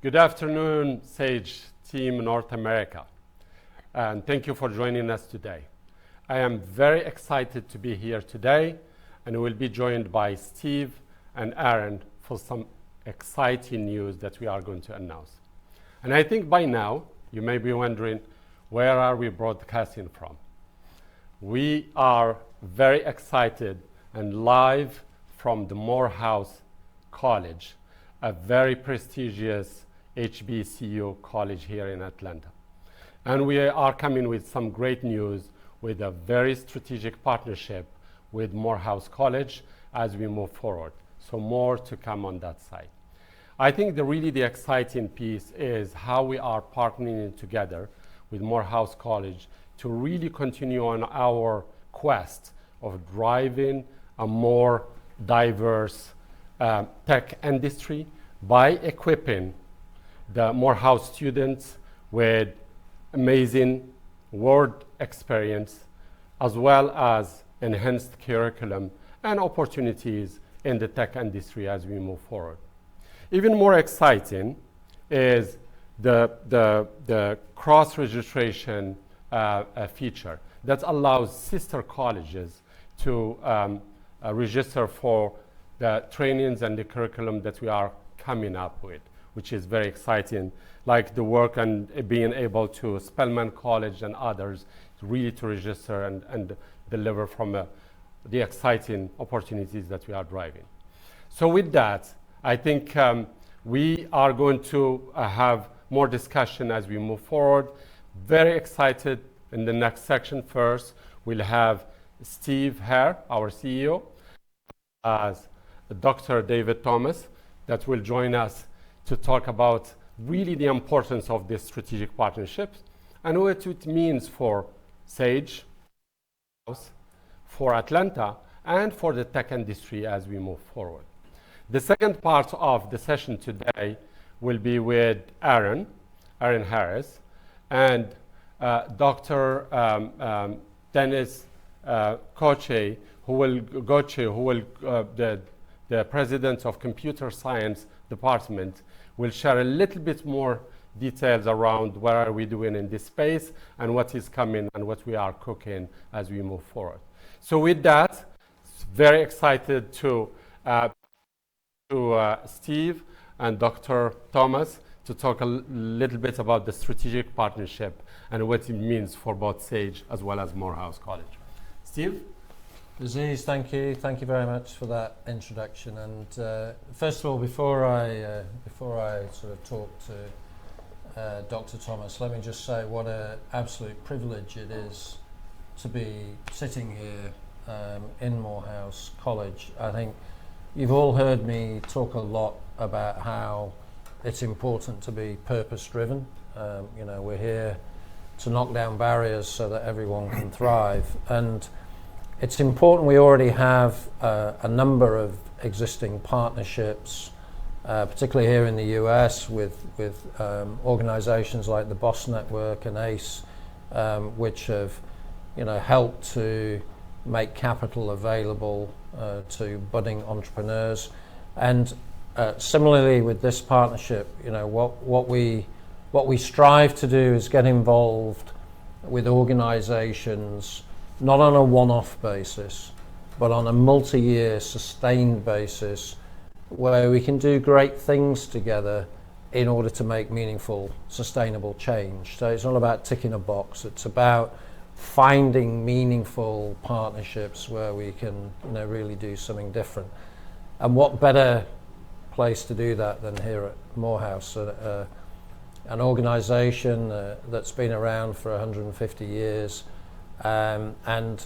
Good afternoon, Sage Team North America, and thank you for joining us today. I am very excited to be here today, and we'll be joined by Steve and Aaron for some exciting news that we are going to announce. And I think by now, you may be wondering, where are we broadcasting from? We are very excited and live from the Morehouse College, a very prestigious HBCU college here in Atlanta. And we are coming with some great news with a very strategic partnership with Morehouse College as we move forward. So more to come on that side. I think the exciting piece is how we are partnering together with Morehouse College to really continue on our quest of driving a more diverse tech industry by equipping the Morehouse students with amazing work experience, as well as enhanced curriculum and opportunities in the tech industry as we move forward. Even more exciting is the cross-registration feature that allows sister colleges to register for the trainings and the curriculum that we are coming up with, which is very exciting, like the work and being able to Spelman College and others really to register and deliver from the exciting opportunities that we are driving. So with that, I think we are going to have more discussion as we move forward. Very excited in the next section. First, we'll have Steve Hare, our CEO, as Dr. David Thomas, that will join us to talk about really the importance of this strategic partnership and what it means for Sage, for Atlanta, and for the tech industry as we move forward. The second part of the session today will be with Aaron Harris, and Dr. Dennis Goche, who will the president of Computer Science Department, will share a little bit more details around what are we doing in this space and what is coming and what we are cooking as we move forward. So with that, very excited to Steve and Dr. Thomas to talk a little bit about the strategic partnership and what it means for both Sage as well as Morehouse College. Steve? Aziz, thank you. Thank you very much for that introduction. And first of all, before I sort of talk to Dr. Thomas, let me just say what an absolute privilege it is to be sitting here in Morehouse College. I think you've all heard me talk a lot about how it's important to be purpose-driven. We're here to knock down barriers so that everyone can thrive. And it's important we already have a number of existing partnerships, particularly here in the US with organizations like the BOSS Network and ACE, which have helped to make capital available to budding entrepreneurs. And similarly with this partnership, what we strive to do is get involved with organizations not on a one-off basis, but on a multi-year sustained basis where we can do great things together in order to make meaningful, sustainable change. So it's not about ticking a box, it's about finding meaningful partnerships where we can really do something different. And what better place to do that than here at Morehouse, an organization that's been around for 150 years, and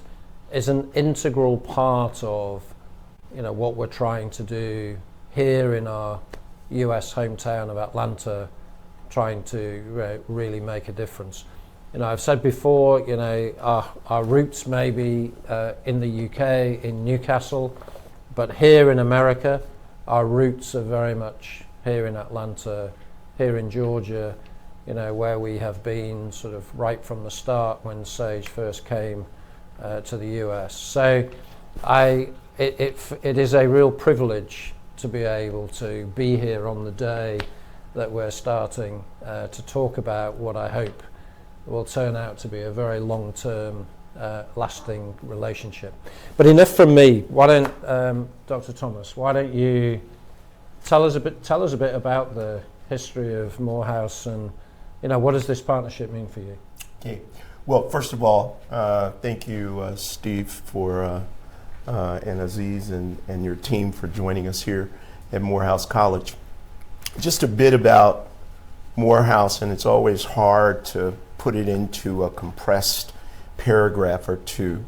is an integral part of what we're trying to do here in our US hometown of Atlanta, trying to really make a difference. I've said before, our roots may be in the UK, in Newcastle, but here in America, our roots are very much here in Atlanta, here in Georgia, where we have been sort of right from the start when Sage first came to the US. So it is a real privilege to be able to be here on the day that we're starting to talk about what I hope will turn out to be a very long-term, lasting relationship. But enough from me. Why don't, Dr. Thomas, why don't you tell us a bit about the history of Morehouse, and what does this partnership mean for you? Okay. Well, first of all, thank you, Steve, for and Aziz and your team for joining us here at Morehouse College. Just a bit about Morehouse, and it's always hard to put it into a compressed paragraph or two.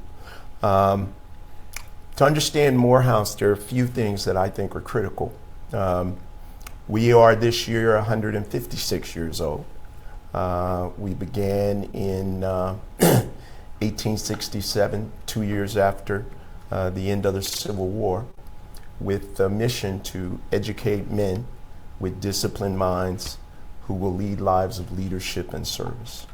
To understand Morehouse, there are a few things that I think are critical. We are this year 156 years old. We began in 1867, 2 years after the end of the Civil War, with a mission to educate men with disciplined minds who will lead lives of leadership and service.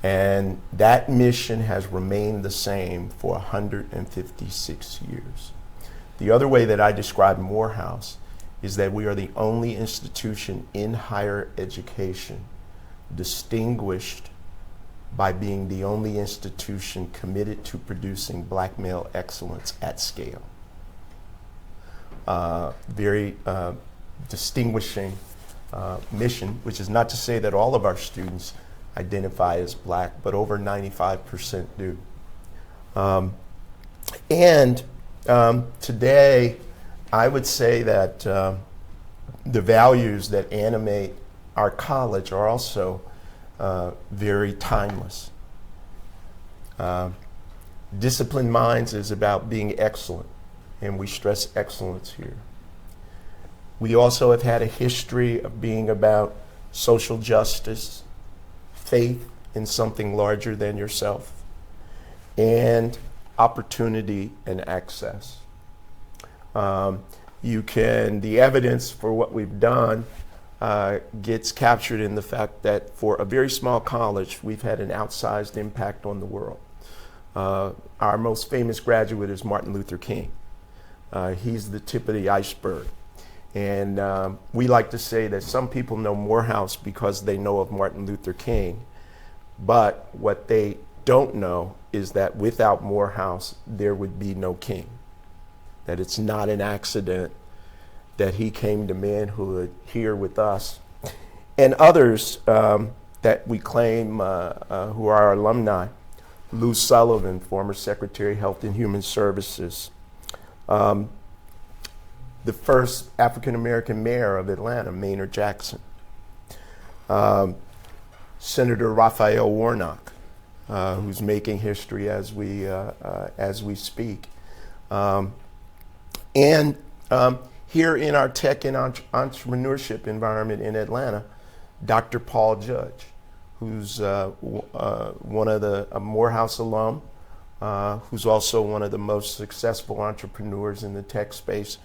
And that mission has remained the same for 156 years. The other way that I describe Morehouse is that we are the only institution in higher education distinguished by being the only institution committed to producing black male excellence at scale. Very distinguishing mission, which is not to say that all of our students identify as black, but over 95% do. Today, I would say that the values that animate our college are also very timeless. Disciplined Minds is about being excellent, and we stress excellence here. We also have had a history of being about social justice, faith in something larger than yourself, and opportunity and access. The evidence for what we've done gets captured in the fact that for a very small college, we've had an outsized impact on the world. Our most famous graduate is Martin Luther King. He's the tip of the iceberg. And we like to say that some people know Morehouse because they know of Martin Luther King, but what they don't know is that without Morehouse, there would be no King. That it's not an accident that he came to manhood here with us. And others that we claim who are our alumni, Lou Sullivan, former Secretary of Health and Human Services, the first African-American mayor of Atlanta, Maynard Jackson, Senator Raphael Warnock, who's making history as we speak. Here in our tech and entrepreneurship environment in Atlanta, Dr. Paul Judge, who's one of the Morehouse alum, who's also one of the most successful entrepreneurs in the tech space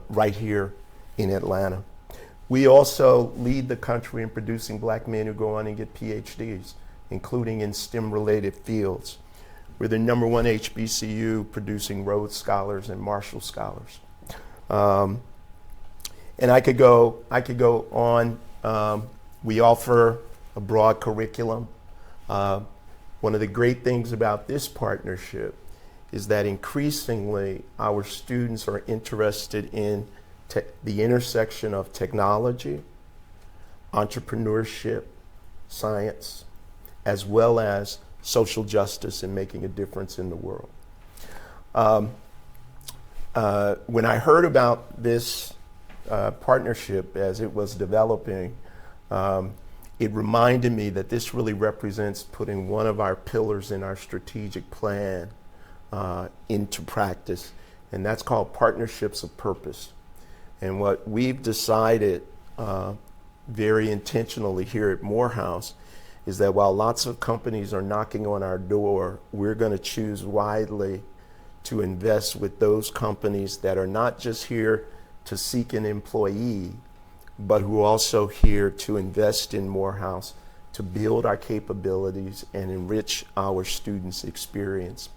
right here in Atlanta. We also lead the country in producing black men who go on and get PhDs, including in STEM-related fields. We're the #1 HBCU producing Rhodes Scholars and Marshall Scholars. And I could go on. We offer a broad curriculum. One of the great things about this partnership is that increasingly our students are interested in the intersection of technology, entrepreneurship, science, as well as social justice and making a difference in the world. When I heard about this partnership as it was developing, it reminded me that this really represents putting one of our pillars in our strategic plan into practice, and that's called partnerships of purpose. And what we've decided very intentionally here at Morehouse is that while lots of companies are knocking on our door, we're going to choose wisely to invest with those companies that are not just here to seek an employee, but who are also here to invest in Morehouse, to build our capabilities and enrich our students' experience.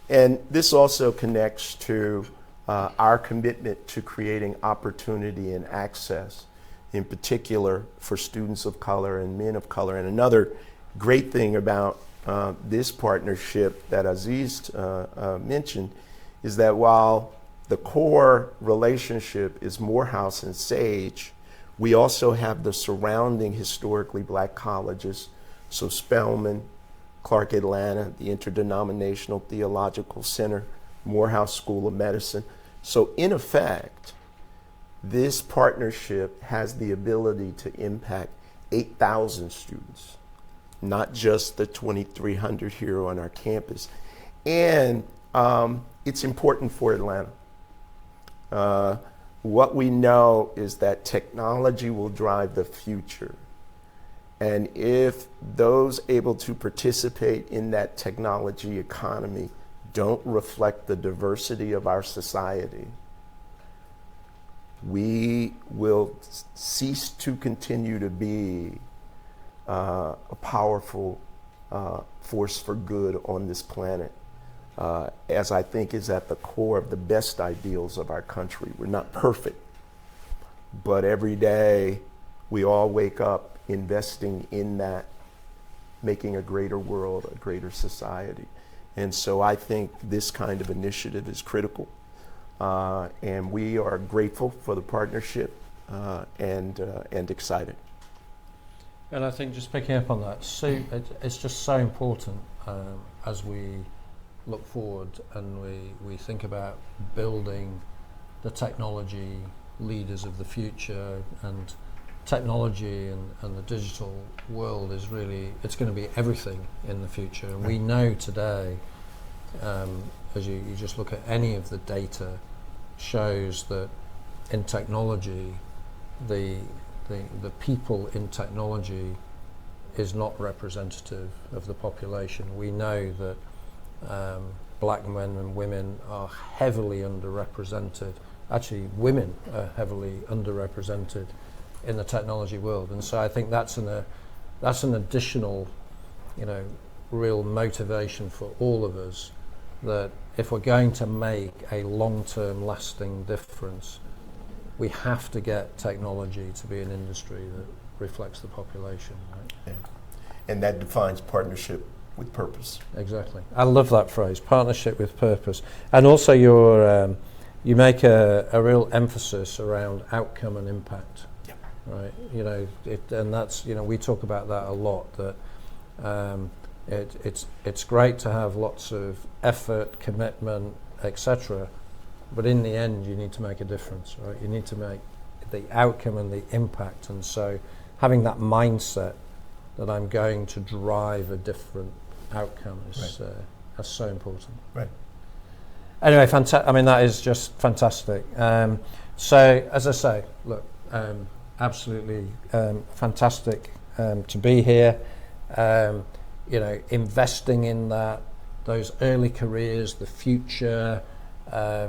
And this also connects to our commitment to creating opportunity and access in particular for students of color and men of color. And another great thing about this partnership that Aziz mentioned is that while the core relationship is Morehouse and Sage, we also have the surrounding historically black colleges, so Spelman, Clark Atlanta, the Interdenominational Theological Center, Morehouse School of Medicine. So in effect, this partnership has the ability to impact 8,000 students, not just the 2,300 here on our campus. And it's important for Atlanta. What we know is that technology will drive the future. And if those able to participate in that technology economy don't reflect the diversity of our society, we will cease to continue to be a powerful force for good on this planet, as I think is at the core of the best ideals of our country. We're not perfect, but every day we all wake up investing in that, making a greater world, a greater society. And so I think this kind of initiative is critical. And we are grateful for the partnership and excited. And I think just picking up on that, so it's just so important as we look forward and we think about building the technology leaders of the future, and technology and the digital world is really, it's going to be everything in the future. And we know today, as you just look at any of the data, shows that in technology, the people in technology is not representative of the population. We know that black men and women are heavily underrepresented. Actually, women are heavily underrepresented in the technology world, and so I think that's an additional, real motivation for all of us, that if we're going to make a long-term lasting difference, we have to get technology to be an industry that reflects the population, right? Yeah. And that defines partnership with purpose. Exactly. I love that phrase, partnership with purpose. And also you make a real emphasis around outcome and impact. Right, and that's, we talk about that a lot, that it's great to have lots of effort, commitment, etc., but in the end you need to make a difference, right? You need to make the outcome and the impact, and so having that mindset that I'm going to drive a different outcome is that's so important. Right. Anyway, that is just fantastic. So as I say, look, absolutely fantastic to be here. Investing in those early careers, the future. I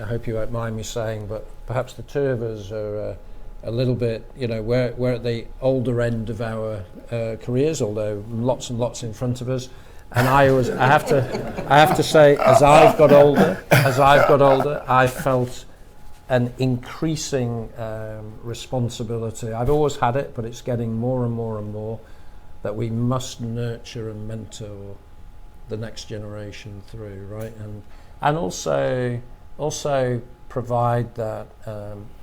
hope you won't mind me saying, but perhaps the two of us are a little bit, we're at the older end of our careers, although lots and lots in front of us. And I have to say, as I've got older, I felt an increasing responsibility. I've always had it, but it's getting more and more and more, that we must nurture and mentor the next generation through, right? And also provide that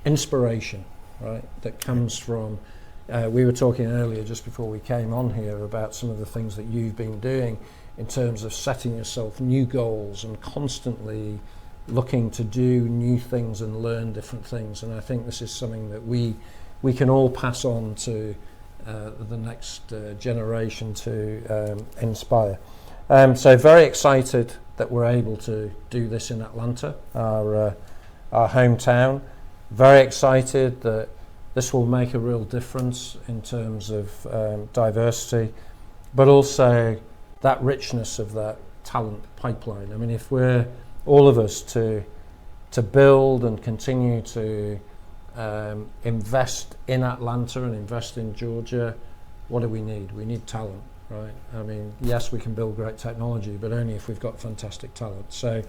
inspiration, right? That comes from. We were talking earlier, just before we came on here, about some of the things that you've been doing in terms of setting yourself new goals and constantly looking to do new things and learn different things. And I think this is something that we can all pass on to the next generation to inspire. So very excited that we're able to do this in Atlanta, our hometown. Very excited that this will make a real difference in terms of diversity, but also that richness of that talent pipeline. I mean, if we're all of us to build and continue to invest in Atlanta and invest in Georgia, what do we need? We need talent, right? I mean, yes, we can build great technology, but only if we've got fantastic talent. So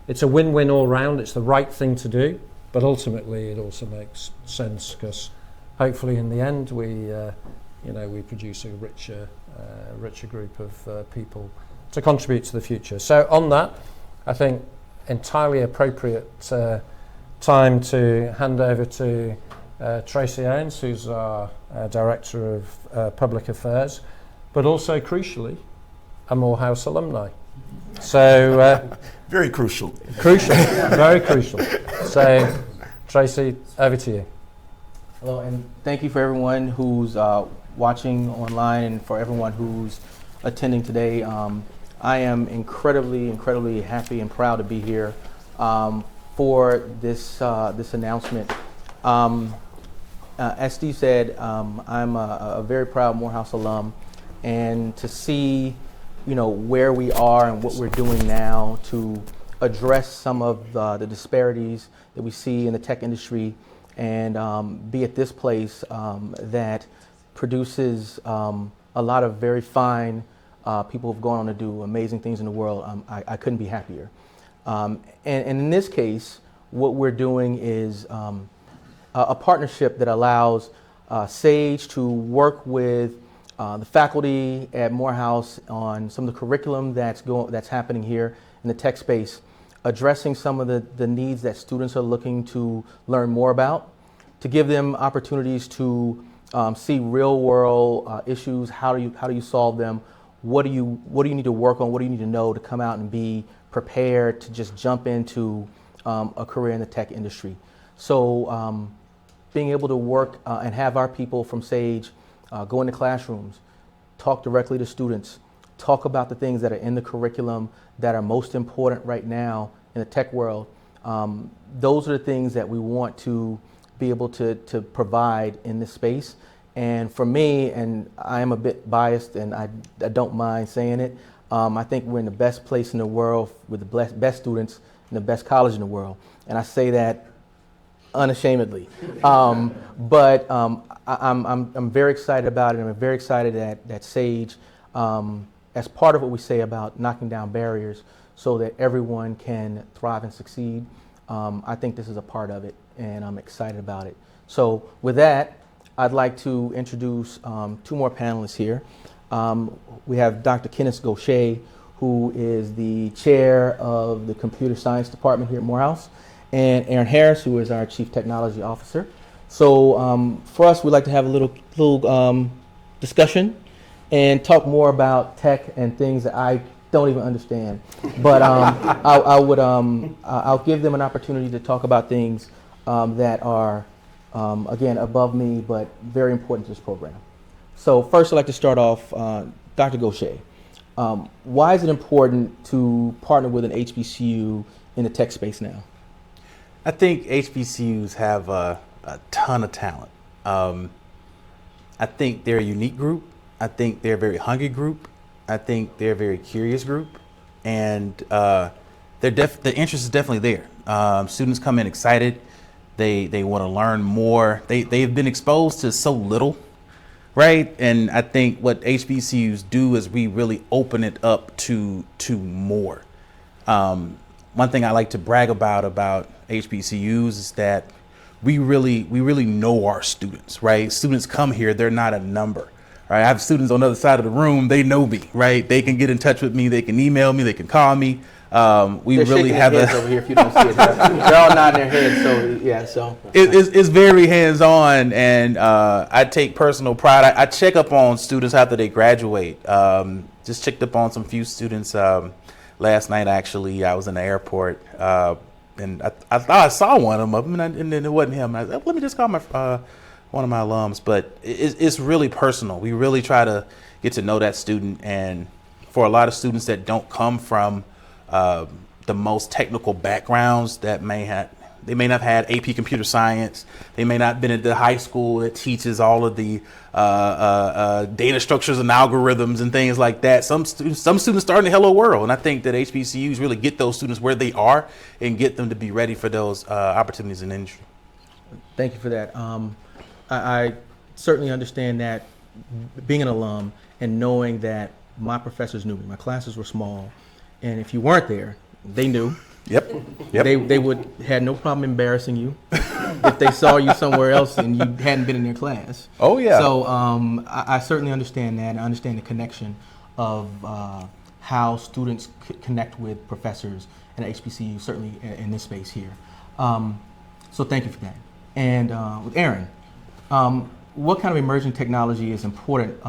it's a win-win all round. It's the right thing to do, but ultimately it also makes sense because hopefully in the end we produce a richer group of people to contribute to the future. So on that, I think entirely appropriate time to hand over to Tracy Owens, who's our Director of Public Affairs, but also crucially, a Morehouse alumni. So Very crucial. crucial, very crucial. So Tracy, over to you. Hello, and thank you for everyone who's watching online and for everyone who's attending today. I am incredibly happy and proud to be here for this announcement. As Steve said, I'm a very proud Morehouse alum, and to see, where we are and what we're doing now to address some of the disparities that we see in the tech industry, and be at this place that produces a lot of very fine people who've gone on to do amazing things in the world. I couldn't be happier. And in this case, what we're doing is a partnership that allows Sage to work with the faculty at Morehouse on some of the curriculum that's happening here in the tech space, addressing some of the needs that students are looking to learn more about, to give them opportunities to see real world issues. How do you solve them? What do you need to work on? What do you need to know to come out and be prepared to just jump into a career in the tech industry? So being able to work and have our people from Sage go into classrooms, talk directly to students, talk about the things that are in the curriculum that are most important right now in the tech world. Those are the things that we want to be able to provide in this space. And for me, and I am a bit biased and I don't mind saying it, I think we're in the best place in the world with the best students in the best college in the world. And I say that unashamedly. But I'm very excited about it. I'm very excited that Sage, as part of what we say about knocking down barriers so that everyone can thrive and succeed, I think this is a part of it, and I'm excited about it. So with that, I'd like to introduce two more panelists here. We have Dr. Kenneth Gaucher, who is the chair of the computer science department here at Morehouse, and Aaron Harris, who is our chief technology officer. So for us, we'd like to have a little discussion and talk more about tech and things that I don't even understand. But I'll give them an opportunity to talk about things that are, again, above me, but very important to this program. So first, I'd like to start off, Dr. Gaucher. Why is it important to partner with an HBCU in the tech space now? I think HBCUs have a ton of talent. I think they're a unique group. I think they're a very hungry group. I think they're a very curious group, and the interest is definitely there. Students come in excited. They want to learn more. They've been exposed to so little, right? And I think what HBCUs do is we really open it up to more. One thing I like to brag about HBCUs is that we really know our students, right? Students come here, they're not a number, right? I have students on the other side of the room, they know me, right? They can get in touch with me, they can email me, they can call me. We really have their heads over here if you don't see it. They're all nodding their heads, so yeah. So it's very hands-on, and I take personal pride. I check up on students after they graduate. Just checked up on some few students last night. Actually, I was in the airport, and I thought I saw one of them, and then it wasn't him. I was like, let me just call my one of my alums. But it's really personal. We really try to get to know that student, and for a lot of students that don't come from the most technical backgrounds, that they may not have had AP computer science. They may not have been at the high school that teaches all of the data structures and algorithms and things like that. Some students start in the hello world, and I think that HBCUs really get those students where they are and get them to be ready for those opportunities in the industry. Thank you for that. I certainly understand that, being an alum and knowing that my professors knew me. My classes were small, and if you weren't there, they knew. Yep. Yep. They would had no problem embarrassing you if they saw you somewhere else and you hadn't been in their class. Oh yeah. So I certainly understand that. I understand the connection of how students connect with professors and HBCU, certainly in this space here. So thank you for that. And with Aaron, what kind of emerging technology is important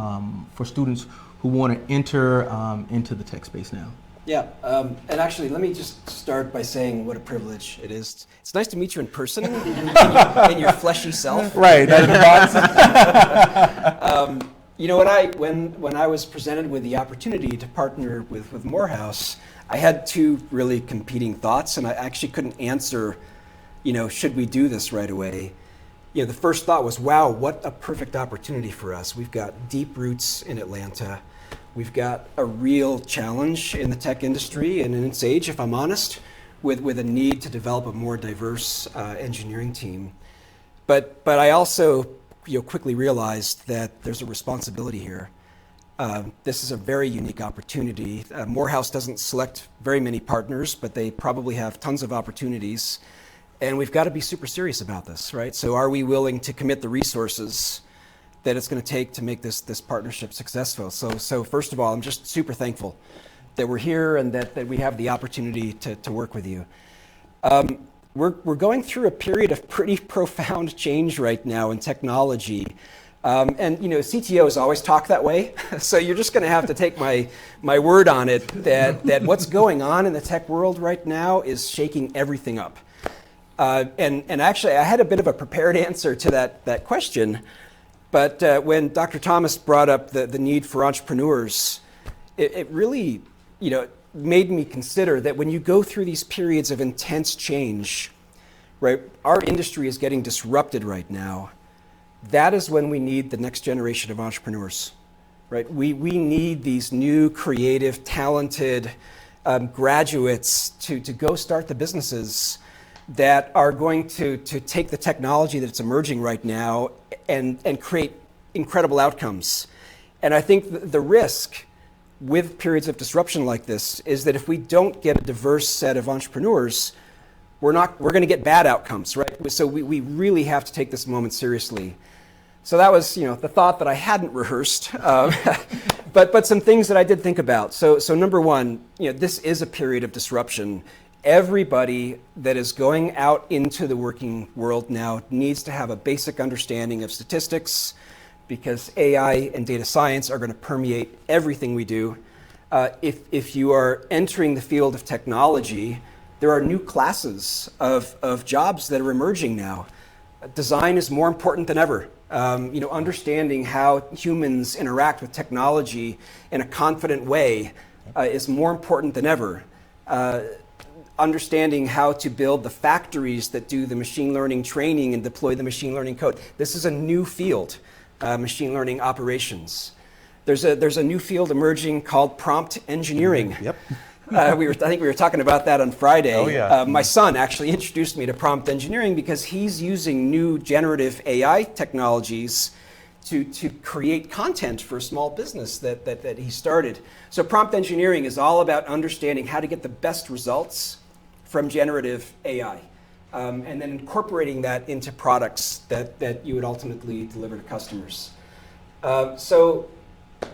for students who want to enter into the tech space now? Yeah, and actually, let me just start by saying what a privilege it is. It's nice to meet you in person, in your fleshy self. Right. You know, when I was presented with the opportunity to partner with Morehouse, I had two really competing thoughts, and I actually couldn't answer, you know, should we do this right away? You know, the first thought was, wow, what a perfect opportunity for us. We've got deep roots in Atlanta. We've got a real challenge in the tech industry and in Sage, if I'm honest, with a need to develop a more diverse engineering team. But I also, you know, quickly realized that there's a responsibility here. This is a very unique opportunity. Morehouse doesn't select very many partners, but they probably have tons of opportunities. And we've got to be super serious about this, right? So are we willing to commit the resources that it's going to take to make this partnership successful? So first of all, I'm just super thankful that we're here and that we have the opportunity to work with you. We're going through a period of pretty profound change right now in technology. And you know, CTOs always talk that way. So you're just going to have to take my word on it that what's going on in the tech world right now is shaking everything up. And actually, I had a bit of a prepared answer to that question. But when Dr. Thomas brought up the need for entrepreneurs, it really, you know, made me consider that when you go through these periods of intense change, right, our industry is getting disrupted right now. That is when we need the next generation of entrepreneurs, right? We need these new, creative, talented graduates to go start the businesses that are going to take the technology that's emerging right now and create incredible outcomes. And I think the risk with periods of disruption like this is that if we don't get a diverse set of entrepreneurs, we're going to get bad outcomes, right? So we really have to take this moment seriously. So that was, you know, the thought that I hadn't rehearsed, but some things that I did think about. So number one, you know, this is a period of disruption. Everybody that is going out into the working world now needs to have a basic understanding of statistics, because AI and data science are going to permeate everything we do. If you are entering the field of technology, there are new classes of jobs that are emerging now. Design is more important than ever. You know, understanding how humans interact with technology in a confident way is more important than ever. Understanding how to build the factories that do the machine learning training and deploy the machine learning code. This is a new field, machine learning operations. There's a new field emerging called prompt engineering. Yep. I think we were talking about that on Friday. Oh, yeah. My son actually introduced me to prompt engineering because he's using new generative AI technologies to create content for a small business that he started. So prompt engineering is all about understanding how to get the best results from generative AI, and then incorporating that into products that you would ultimately deliver to customers. So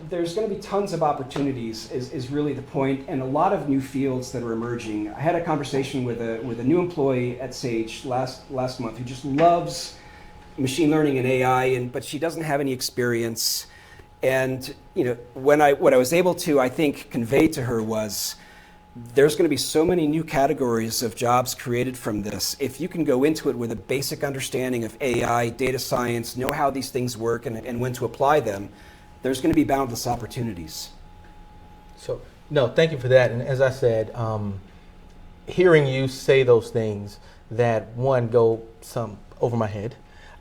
there's going to be tons of opportunities is really the point, and a lot of new fields that are emerging. I had a conversation with a new employee at Sage last month who just loves machine learning and AI, but she doesn't have any experience. And you know, what I was able to, I think, convey to her was there's going to be so many new categories of jobs created from this. If you can go into it with a basic understanding of AI, data science, know how these things work and when to apply them, there's going to be boundless opportunities. So, no, thank you for that. And as I said, hearing you say those things that, one, go some over my head.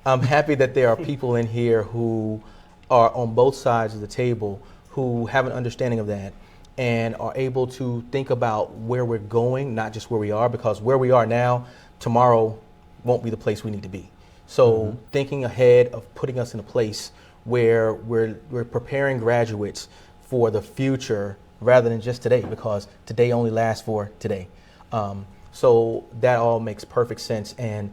I'm happy that there are people in here who are on both sides of the table who have an understanding of that and are able to think about where we're going, not just where we are, because where we are now, tomorrow won't be the place we need to be. So thinking ahead of putting us in a place where we're preparing graduates for the future rather than just today, because today only lasts for today. So that all makes perfect sense. And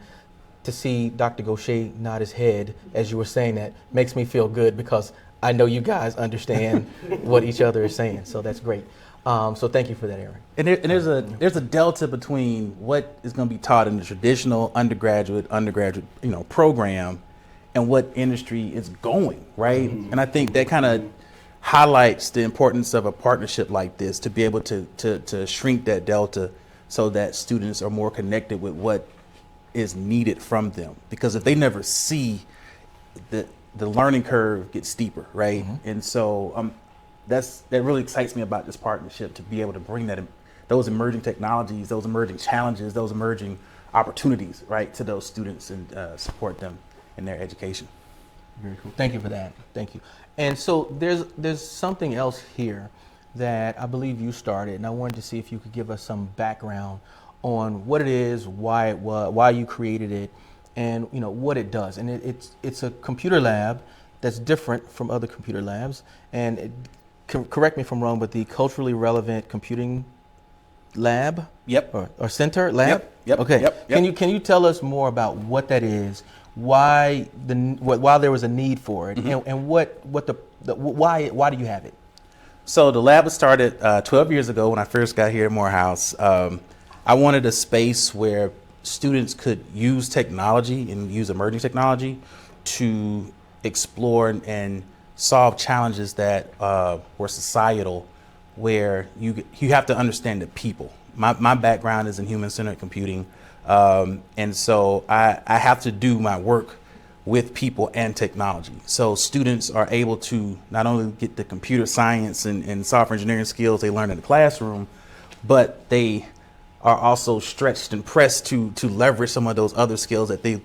to see Dr. Gaucher nod his head as you were saying that makes me feel good, because I know you guys understand what each other is saying. So that's great. So thank you for that, Aaron. And there's a delta between what is going to be taught in the traditional undergraduate program and what industry is going, right? And I think that kind of highlights the importance of a partnership like this, to be able to shrink that delta so that students are more connected with what is needed from them. Because if they never see the learning curve get steeper, right? And so that really excites me about this partnership, to be able to bring those emerging technologies, those emerging challenges, those emerging opportunities, right, to those students, and support them in their education. Very cool. Thank you for that. Thank you. And so there's something else here that I believe you started, and I wanted to see if you could give us some background on what it is, why you created it, and what it does. And it's a computer lab that's different from other computer labs. And correct me if I'm wrong, but the culturally relevant computing lab. Yep. Or center lab. Yep. Okay. Yep. Can you tell us more about what that is? Why there was a need for it, and why do you have it? So the lab was started 12 years ago when I first got here at Morehouse. I wanted a space where students could use technology and use emerging technology to explore and solve challenges that were societal, where you have to understand the people. My background is in human-centered computing, and so I have to do my work with people and technology. So students are able to not only get the computer science and software engineering skills they learn in the classroom, but they are also stretched and pressed to leverage some of those other skills that they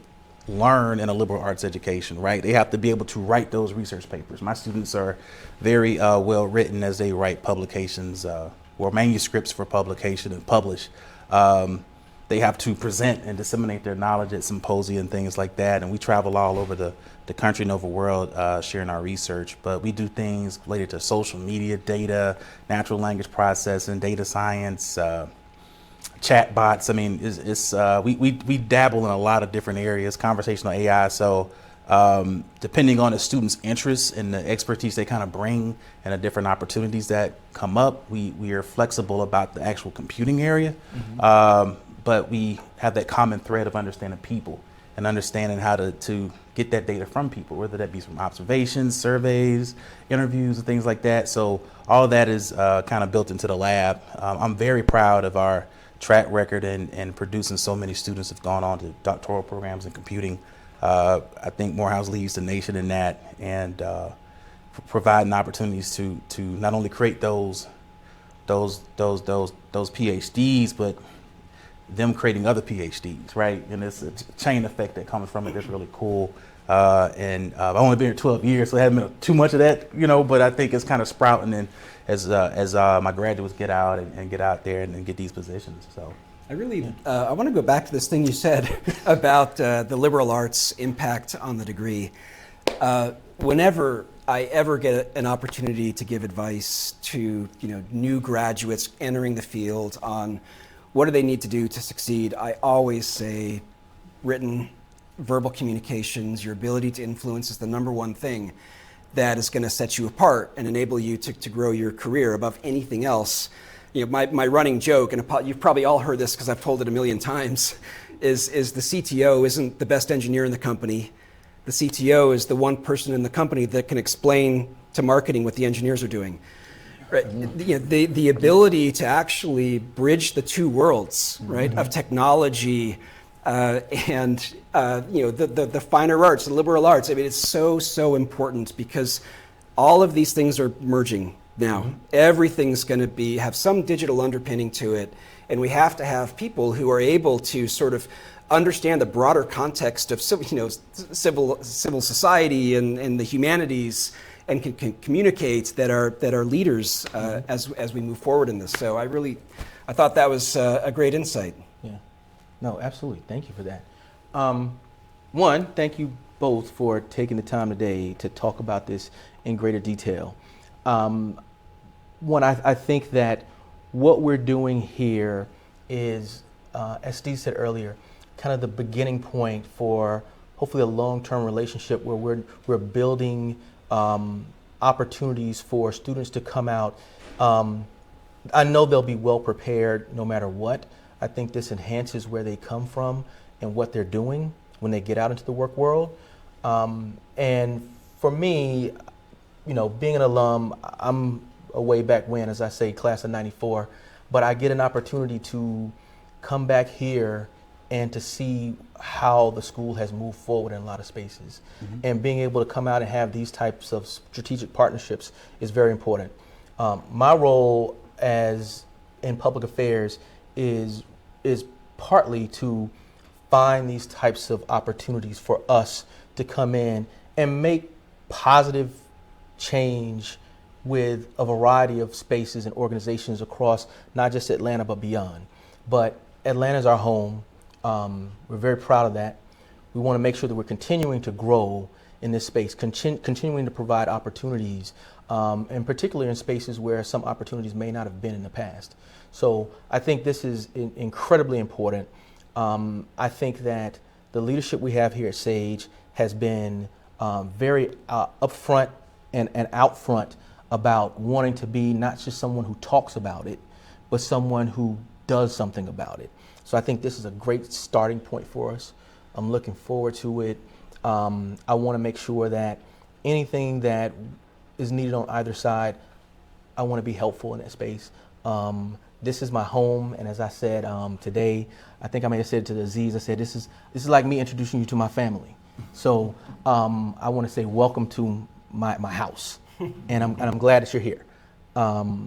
learn in a liberal arts education, right? They have to be able to write those research papers. My students are very well written as they write publications or manuscripts for publication and publish. They have to present and disseminate their knowledge at symposia and things like that. And we travel all over the country and over the world sharing our research. But we do things related to social media, data, natural language processing, data science, chat bots. I mean, we dabble in a lot of different areas, conversational AI. So depending on the student's interests and the expertise they kind of bring and the different opportunities that come up, we are flexible about the actual computing area. But we have that common thread of understanding people and understanding how to get that data from people, whether that be from observations, surveys, interviews, and things like that. So all of that is kind of built into the lab. I'm very proud of our track record and producing so many students have gone on to doctoral programs in computing. I think Morehouse leads the nation in that, and providing opportunities to not only create those PhDs, but them creating other PhDs, right? And it's a chain effect that comes from it that's really cool. And I've only been here 12 years, so it hasn't been too much of that, but I think it's kind of sprouting and as my graduates get out and get out there and get these positions. So I really, I want to go back to this thing you said about the liberal arts impact on the degree. Whenever I ever get an opportunity to give advice to new graduates entering the field on what do they need to do to succeed, I always say written, verbal communications, your ability to influence is the number one thing that is going to set you apart and enable you to grow your career above anything else. My running joke, and you've probably all heard this because I've told it a million times, is the CTO isn't the best engineer in the company. The CTO is the one person in the company that can explain to marketing what the engineers are doing. Right. The ability to actually bridge the two worlds, right, of technology and the finer arts, the liberal arts. I mean, it's so important because all of these things are merging now. Everything's going to have some digital underpinning to it, and we have to have people who are able to sort of understand the broader context of civil society and the humanities, and can communicate that are leaders as we move forward in this. So I thought that was a great insight. Yeah, no, absolutely. Thank you for that. One, thank you both for taking the time today to talk about this in greater detail. One, I think that what we're doing here is as Steve said earlier, kind of the beginning point for hopefully a long-term relationship where we're building opportunities for students to come out. I know they'll be well prepared no matter what. I think this enhances where they come from and what they're doing when they get out into the work world. And for me, you know, being an alum, I'm a way back when, as I say, class of '94, but I get an opportunity to come back here and to see how the school has moved forward in a lot of spaces. And being able to come out and have these types of strategic partnerships is very important. My role as in public affairs is partly to find these types of opportunities for us to come in and make positive change with a variety of spaces and organizations across not just Atlanta but beyond. But Atlanta is our home. We're very proud of that. We want to make sure that we're continuing to grow in this space, continuing to provide opportunities, and particularly in spaces where some opportunities may not have been in the past. So I think this is incredibly important. I think that the leadership we have here at Sage has been very upfront and out front about wanting to be not just someone who talks about it, but someone who does something about it. So I think this is a great starting point for us. I'm looking forward to it. I want to make sure that anything that is needed on either side, I want to be helpful in that space. This is my home, and as I said today, I think I may have said to Aziz, I said this is like me introducing you to my family. So I want to say welcome to my house, and I'm glad that you're here.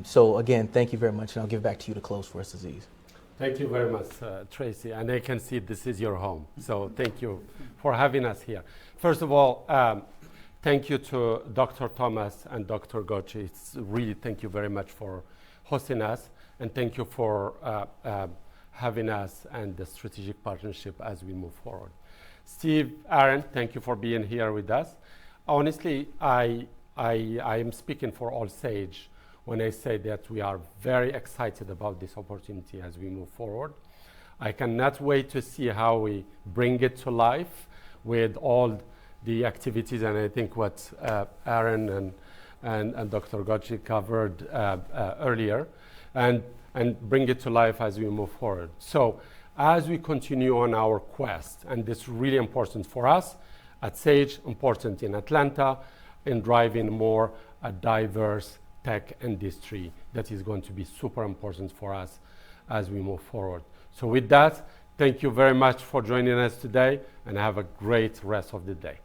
So again, thank you very much, and I'll give it back to you to close for us, Aziz. Thank you very much, Tracy. And I can see this is your home. So thank you for having us here. First of all, thank you to Dr. Thomas and Dr. Gochi. It's really thank you very much for hosting us. And thank you for having us and the strategic partnership as we move forward. Steve, Aaron, thank you for being here with us. Honestly, I am speaking for all Sage when I say that we are very excited about this opportunity as we move forward. I cannot wait to see how we bring it to life with all the activities, and I think what Aaron and Dr. Gochi covered earlier, and bring it to life as we move forward. So as we continue on our quest, and this is really important for us at Sage, important in Atlanta, in driving more a diverse tech industry that is going to be super important for us as we move forward. So with that, thank you very much for joining us today, and have a great rest of the day.